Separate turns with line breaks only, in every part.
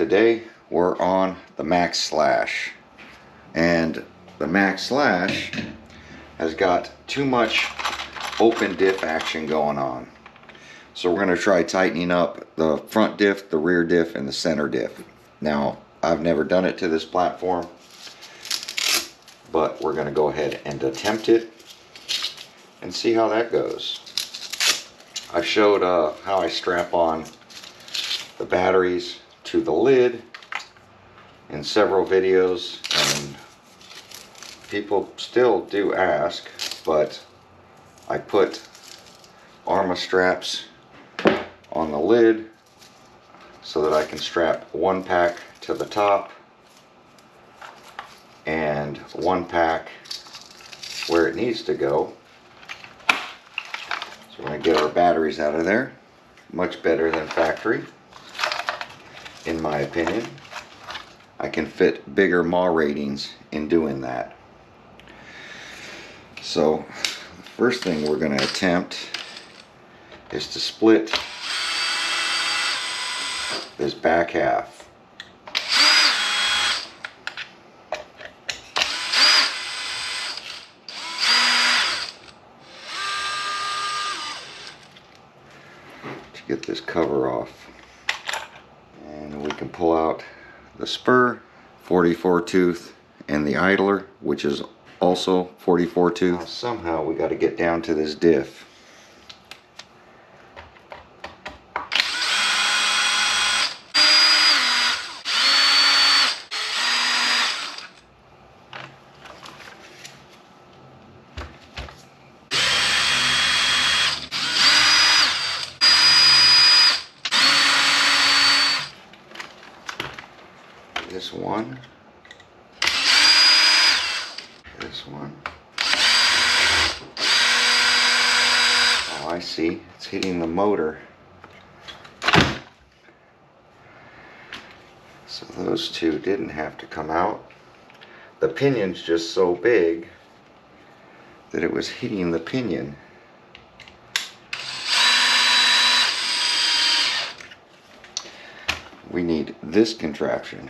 Today we're on the Maxx-Slash, and the Maxx-Slash has got too much open diff action going on. So we're going to try tightening up the front diff, the rear diff, and the center diff. Now, I've never done it to this platform, but we're going to go ahead and attempt it and see how that goes. I showed how I strap on the batteries to the lid in several videos, and people still do ask, but I put Arma straps on the lid so that I can strap one pack to the top and one pack where it needs to go. So we're going to get our batteries out of there. Much better than factory, in my opinion. I can fit bigger mAh ratings in doing that. So the first thing we're going to attempt is to split this back half. To get this cover off. And we can pull out the spur, 44 tooth, and the idler, which is also 44 tooth. Somehow we got to get down to this diff. This one, this one. Oh, I see. It's hitting the motor. So those two didn't have to come out. The pinion's just so big that it was hitting the pinion. We need this contraption.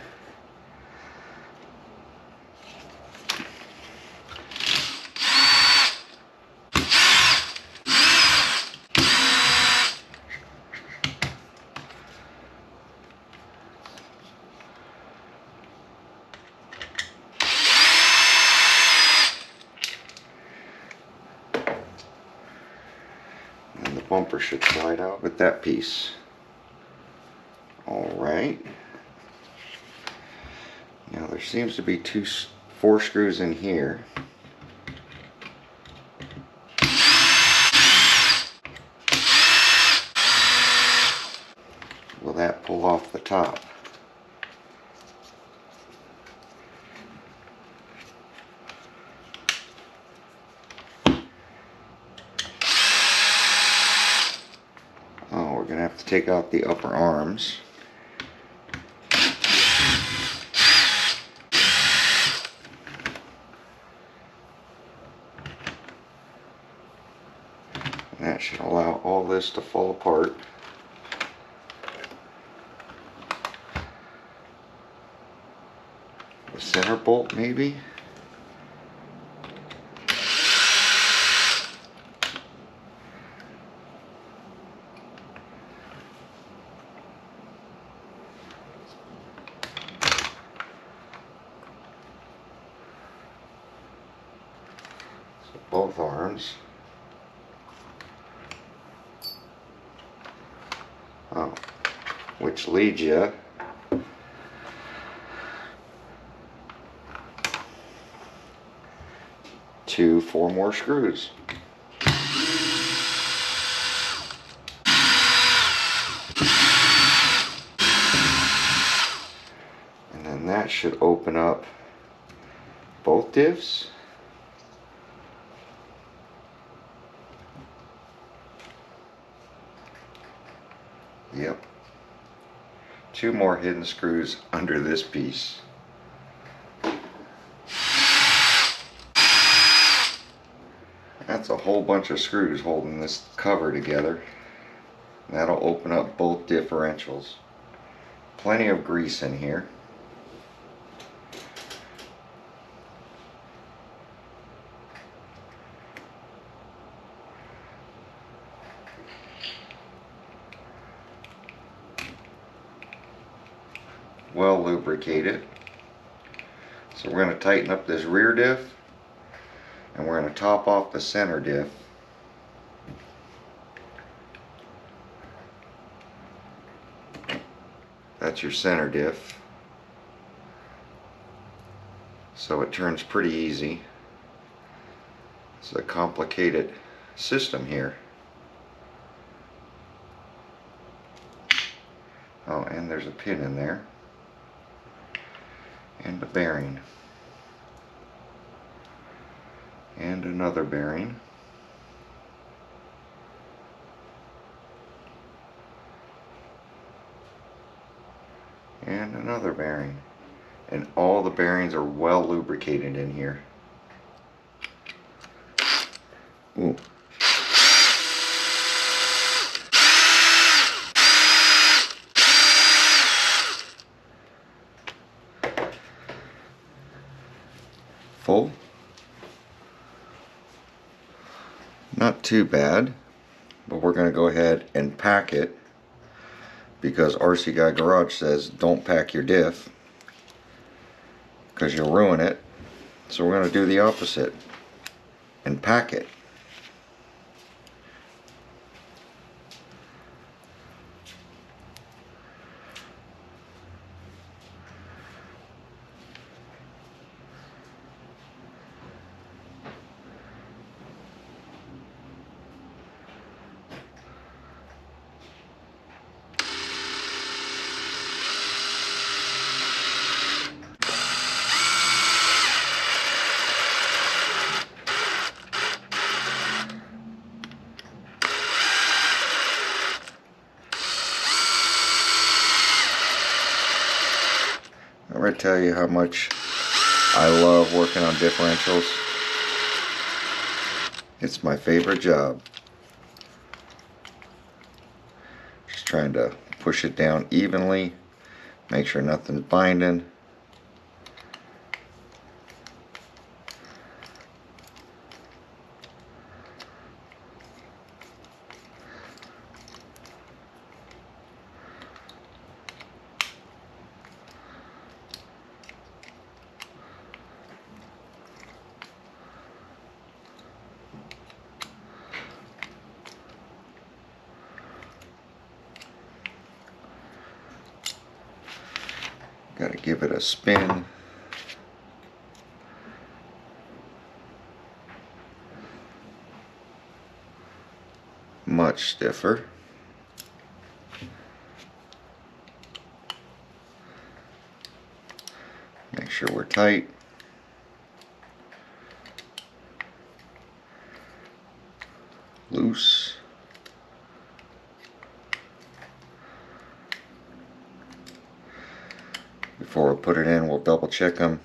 And the bumper should slide out with that piece. Alright. Now there seems to be four screws in here. Will that pull off the top? Oh, we're going to have to take out the upper arms. That should allow all this to fall apart. The center bolt, maybe? So both arms. Oh, which leads you to 4 more screws. And then that should open up both diffs. Yep. 2 more hidden screws under this piece. That's a whole bunch of screws holding this cover together. That'll open up both differentials. plenty of grease in here. Well lubricated. So we're going to tighten up this rear diff, and we're going to top off the center diff. That's your center diff. So it turns pretty easy. It's a complicated system here. Oh, and there's a pin in there. And a bearing. And another bearing. And another bearing. And all the bearings are well lubricated in here. Ooh. Full. Not too bad, but we're going to go ahead and pack it, because RC Guy Garage says don't pack your diff because you'll ruin it. So we're going to do the opposite and pack it. I'm going to tell you how much I love working on differentials. It's my favorite job. Just trying to push it down evenly, make sure nothing's binding. Got to give it a spin. Much stiffer. Make sure we're tight. Loose. Before we put it in, we'll double check them.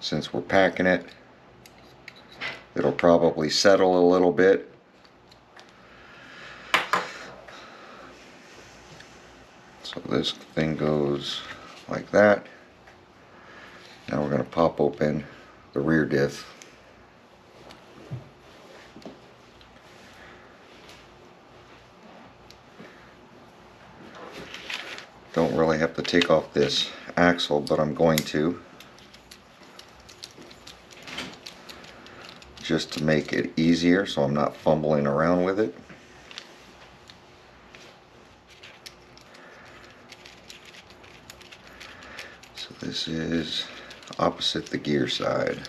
Since we're packing it, it'll probably settle a little bit. So this thing goes like that. Now we're going to pop open the rear diff. Don't really have to take off this axle, but I'm going to, just to make it easier so I'm not fumbling around with it. So this is opposite the gear side.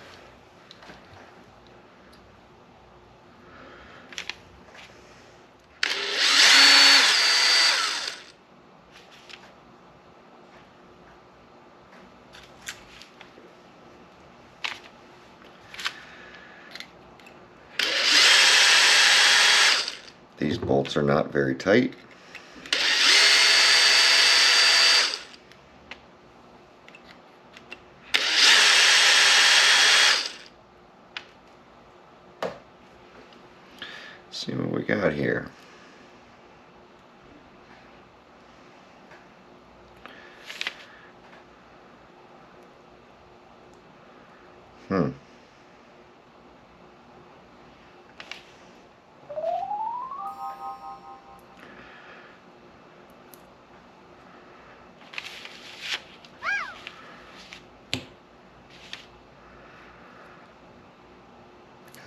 These bolts are not very tight. Let's see what we got here. Because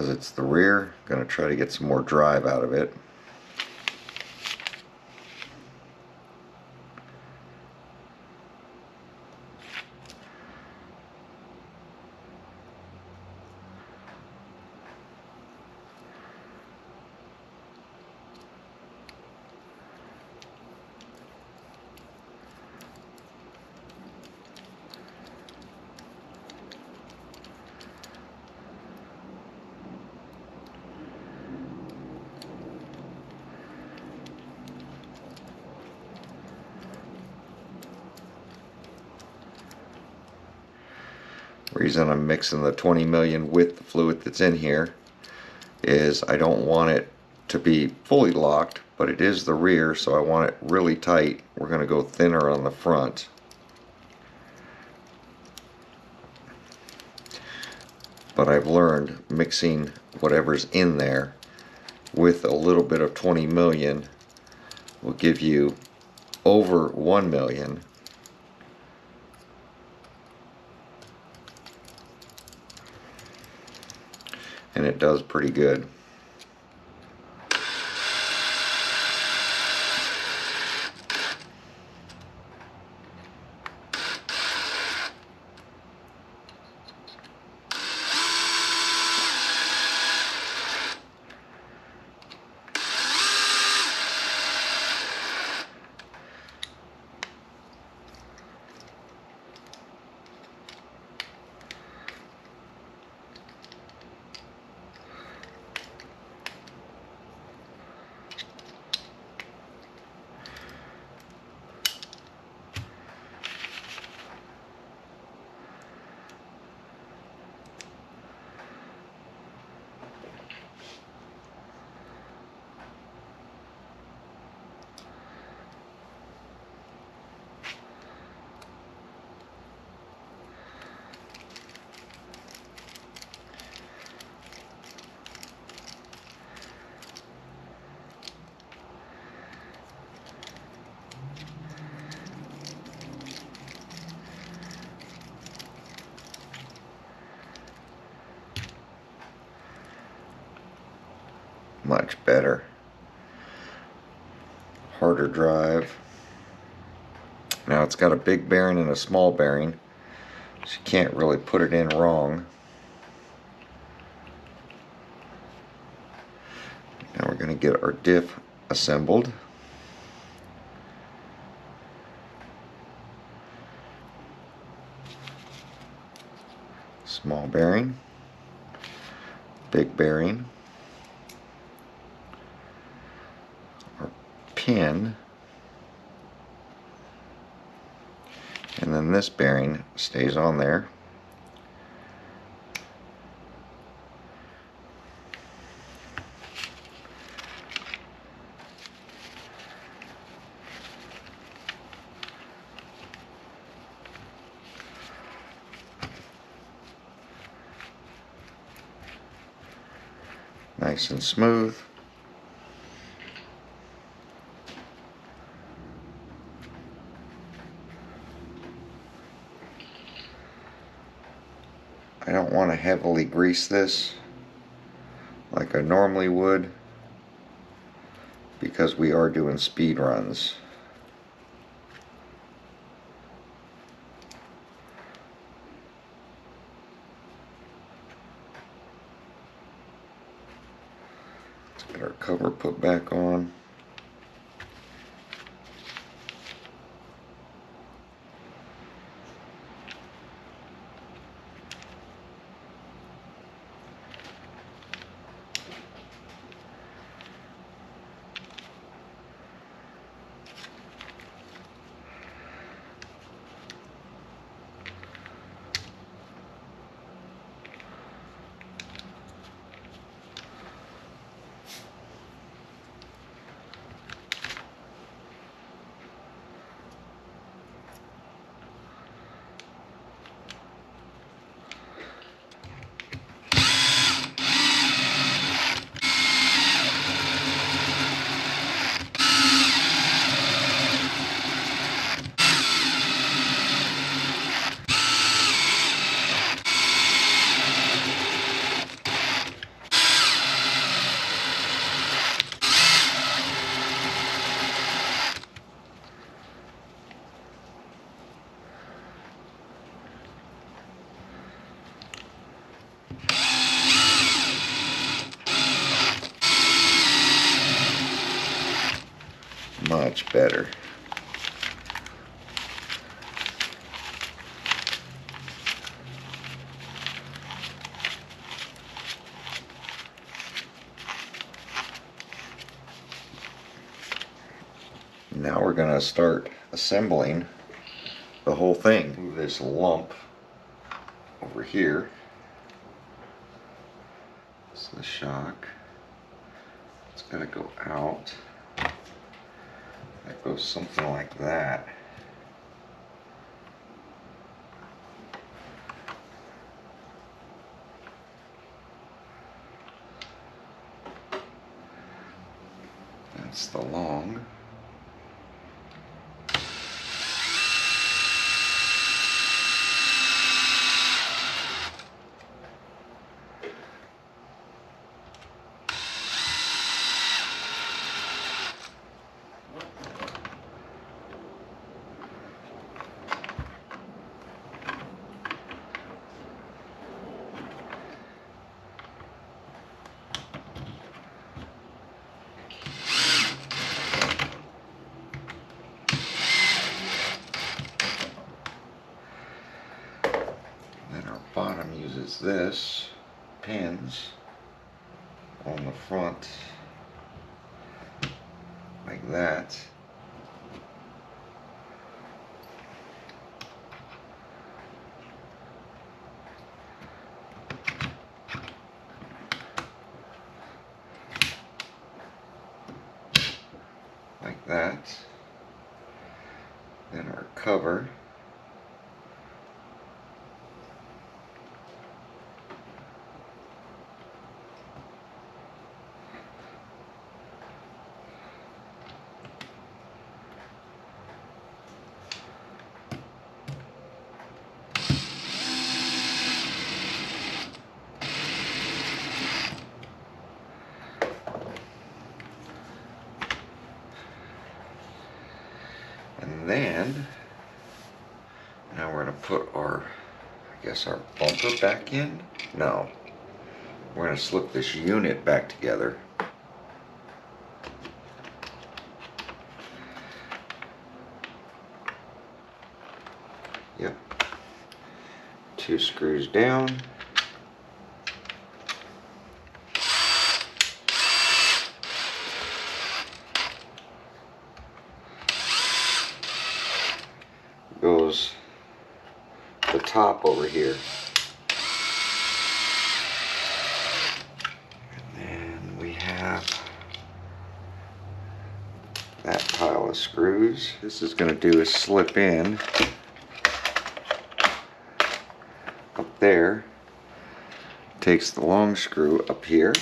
it's the rear, I'm going to try to get some more drive out of it. Reason I'm mixing the 20 million with the fluid that's in here is I don't want it to be fully locked, but it is the rear, so I want it really tight. We're going to go thinner on the front. But I've learned mixing whatever's in there with a little bit of 20 million will give you over 1 million. And it does pretty good. Much better. Harder drive. Now it's got a big bearing and a small bearing, so you can't really put it in wrong. Now we're going to get our diff assembled. Small bearing, big bearing, our pin, and then this bearing stays on there. Nice and smooth. I don't want to heavily grease this like I normally would because we are doing speed runs. Let's get our cover put back on. much better. Now we're going to start assembling the whole thing. Move this lump over here. It's the shock. It's going to go out. That goes something like that. That's the long. Bottom uses this pins on the front like that. Like that. Then our cover. And then, now we're going to put our, I guess our bumper back in? No. We're going to slip this unit back together. Yep. 2 screws down. Goes the top over here. And then we have that pile of screws. This is going to do is slip in up there. Takes the long screw up here.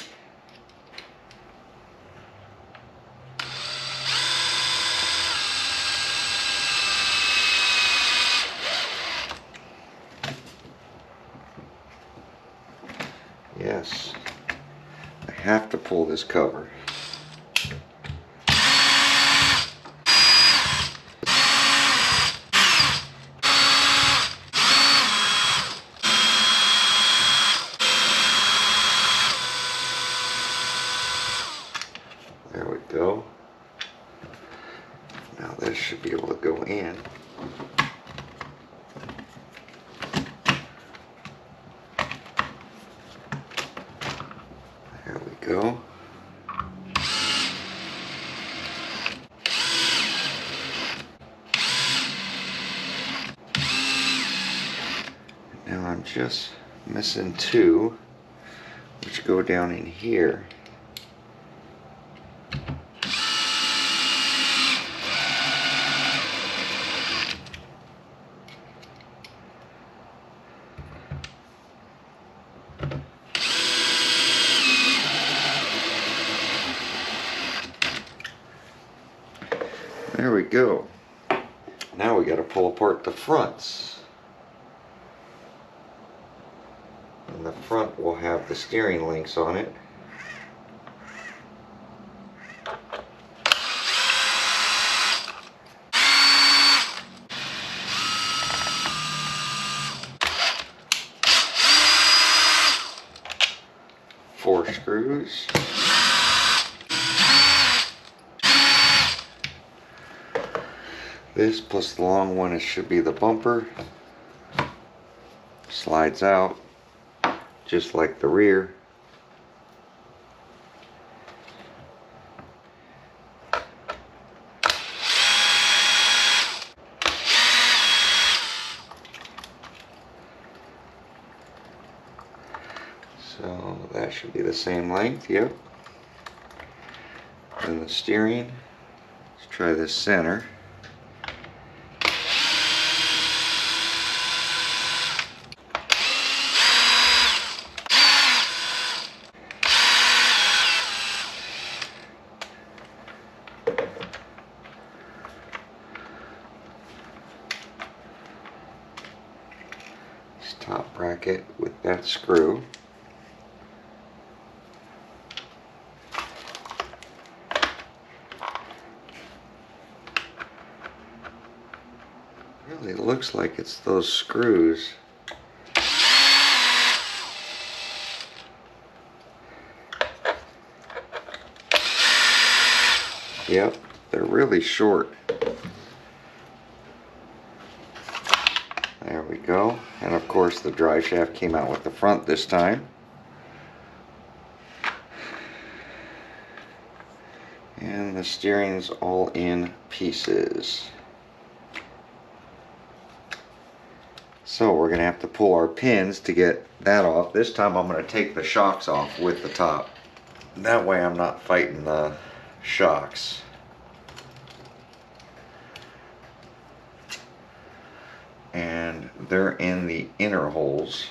Yes, I have to pull this cover. There we go. Now this should be able to go in. There we go. Now I'm just missing 2, which go down in here. There we go. Now we got to pull apart the fronts. And the front will have the steering links on it. Four screws. This plus the long one, it should be the bumper. Slides out just like the rear. So that should be the same length, yep. And the steering, let's try this center. This top bracket with that screw. Really looks like it's those screws. Yep, they're really short. There we go. And of course the drive shaft came out with the front this time. And the steering's all in pieces. So we're going to have to pull our pins to get that off. This time I'm going to take the shocks off with the top. That way I'm not fighting the shocks. And they're in the inner holes.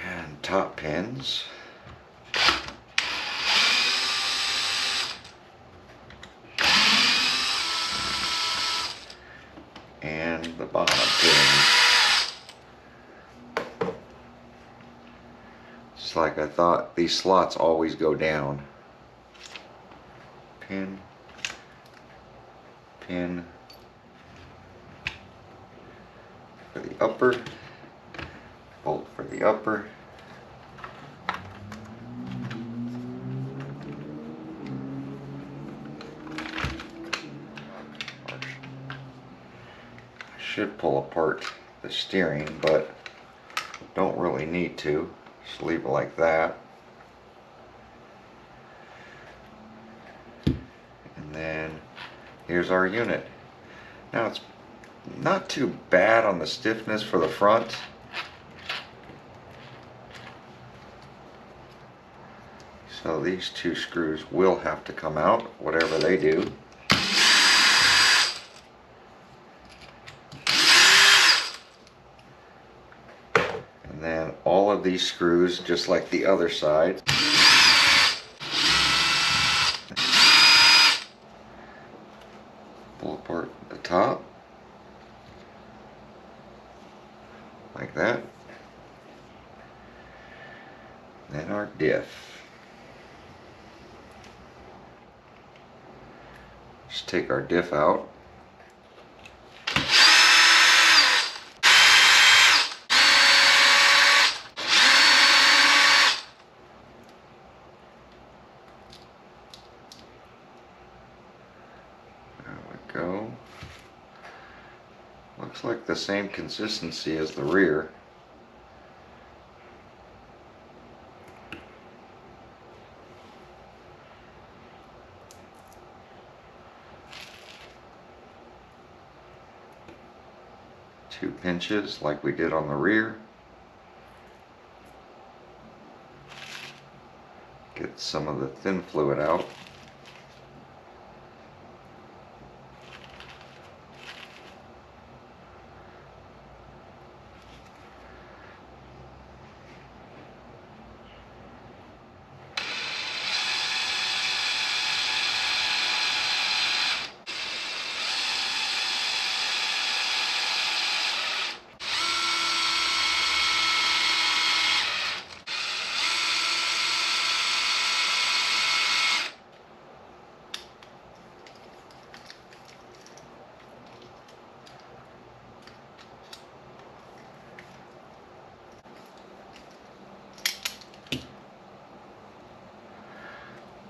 And top pins. And the bottom pins. Just like I thought, these slots always go down. Pin, pin for the upper, bolt for the upper. Should pull apart the steering, but don't really need to. Just leave it like that. And then here's our unit. Now it's not too bad on the stiffness for the front. So these two screws will have to come out, whatever they do. And then all of these screws, just like the other side, pull apart the top, like that. Then our diff. Just take our diff out. Go. Looks like the same consistency as the rear. Two pinches like we did on the rear. Get some of the thin fluid out.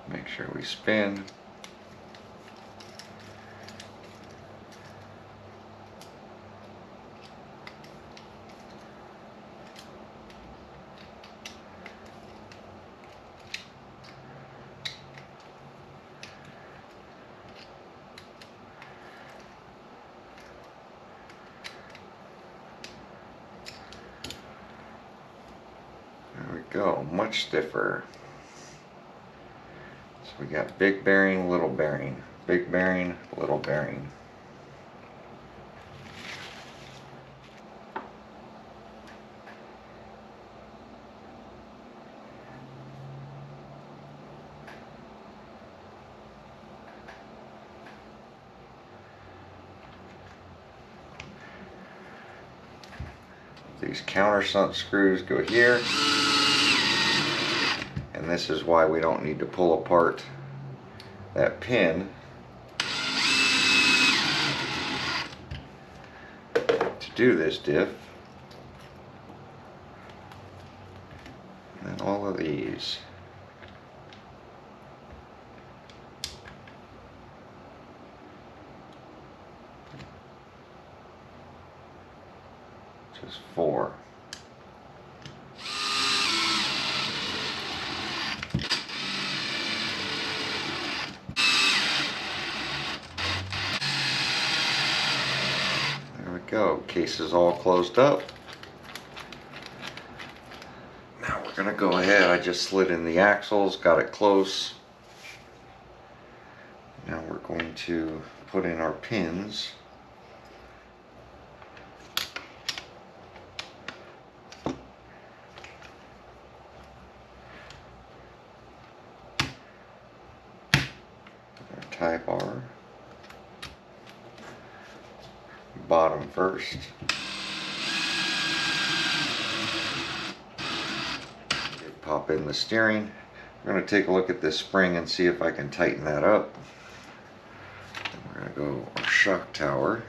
Make sure we spin. go, much stiffer. So we got big bearing, little bearing, big bearing, little bearing. These countersunk screws go here, and this is why we don't need to pull apart that pin to do this diff. And then all of these. Just 4. There we go. Case is all closed up. Now we're going to go ahead. I just slid in the axles, got it close. Now we're going to put in our pins. Tie bar, bottom first. Pop in the steering. We're going to take a look at this spring and see if I can tighten that up. And we're going to go our shock tower.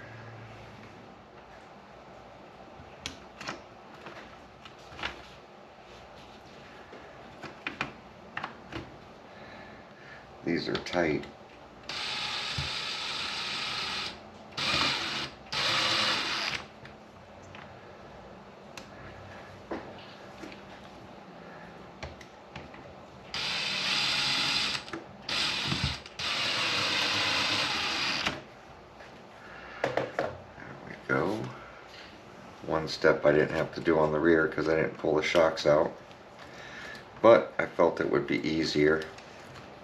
These are tight. Go. One step I didn't have to do on the rear because I didn't pull the shocks out, but I felt it would be easier.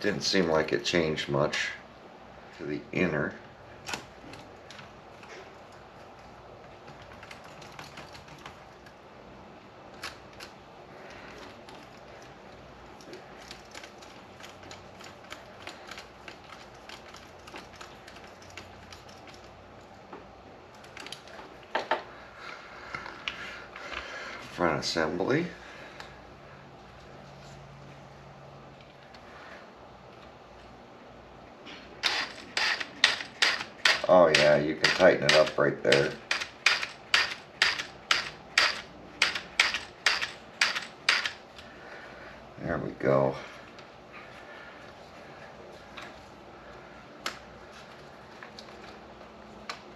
Didn't seem like it changed much to the inner. Front assembly. Oh yeah, you can tighten it up right there. There we go.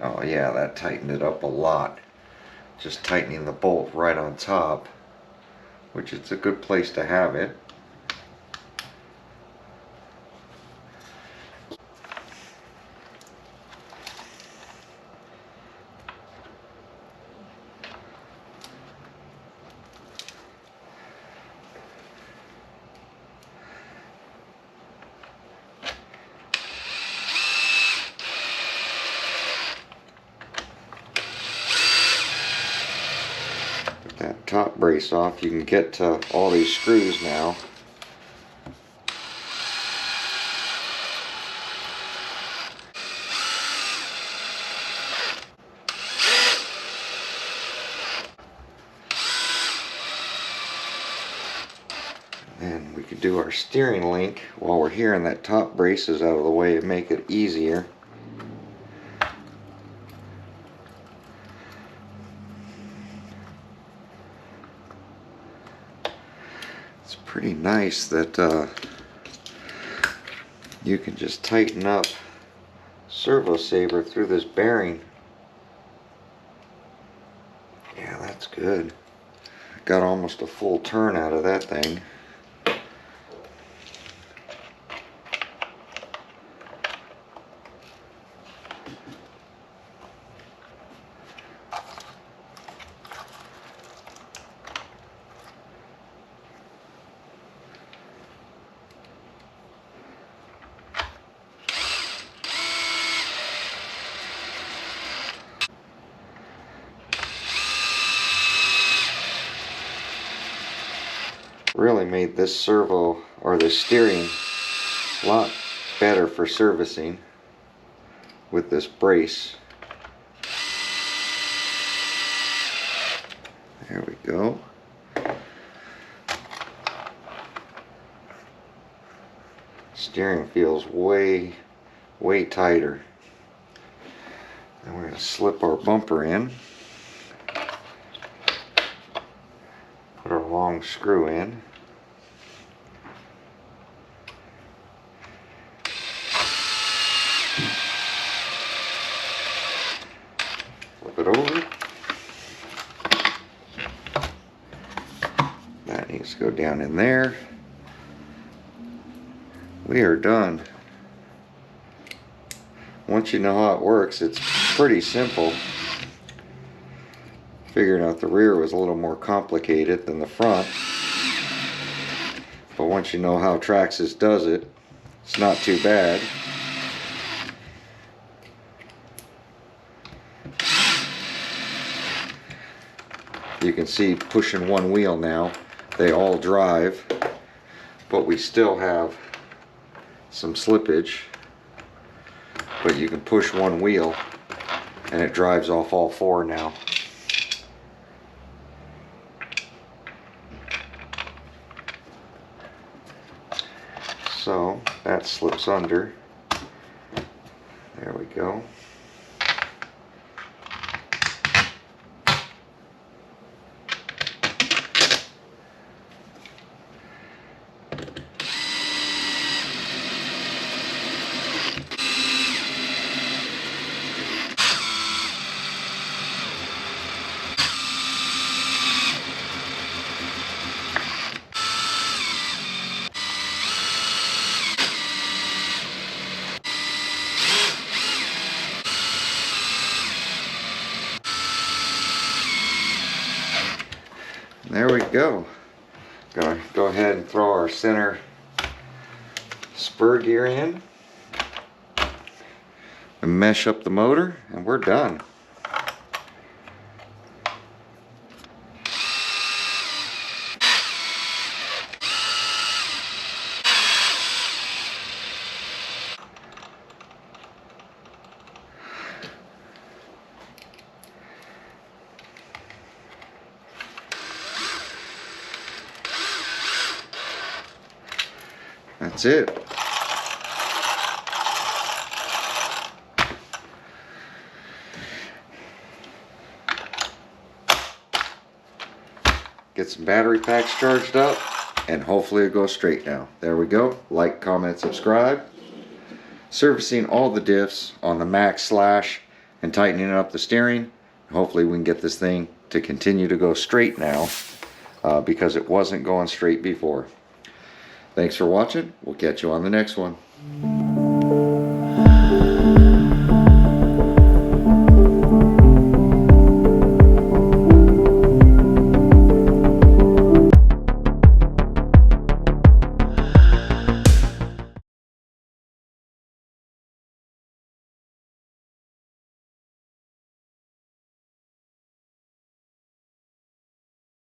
Oh yeah, that tightened it up a lot. Just tightening the bolt right on top, which it's a good place to have it. That top brace off, you can get to all these screws now. And we could do our steering link while we're here, and that top brace is out of the way to make it easier. It's pretty nice that you can just tighten up servo saver through this bearing. Yeah, that's good. Got almost a full turn out of that thing. really made this servo or the steering a lot better for servicing with this brace. There we go. Steering feels way tighter. And we're going to slip our bumper in. Put our long screw in. Flip it over. That needs to go down in there. We are done. Once you know how it works, it's pretty simple. Figuring out the rear was a little more complicated than the front. But once you know how Traxxas does it, it's not too bad. You can see pushing one wheel now. They all drive, but we still have some slippage. But you can push one wheel and it drives off all four now. So that slips under. There we go. There we go. Gonna go ahead and throw our center spur gear in and mesh up the motor, and we're done. That's it. Get some battery packs charged up, and hopefully it goes straight now. There we go. Like, comment, subscribe. Servicing all the diffs on the Maxx-Slash and tightening up the steering. Hopefully we can get this thing to continue to go straight now, because it wasn't going straight before. Thanks for watching. We'll catch you on the next one.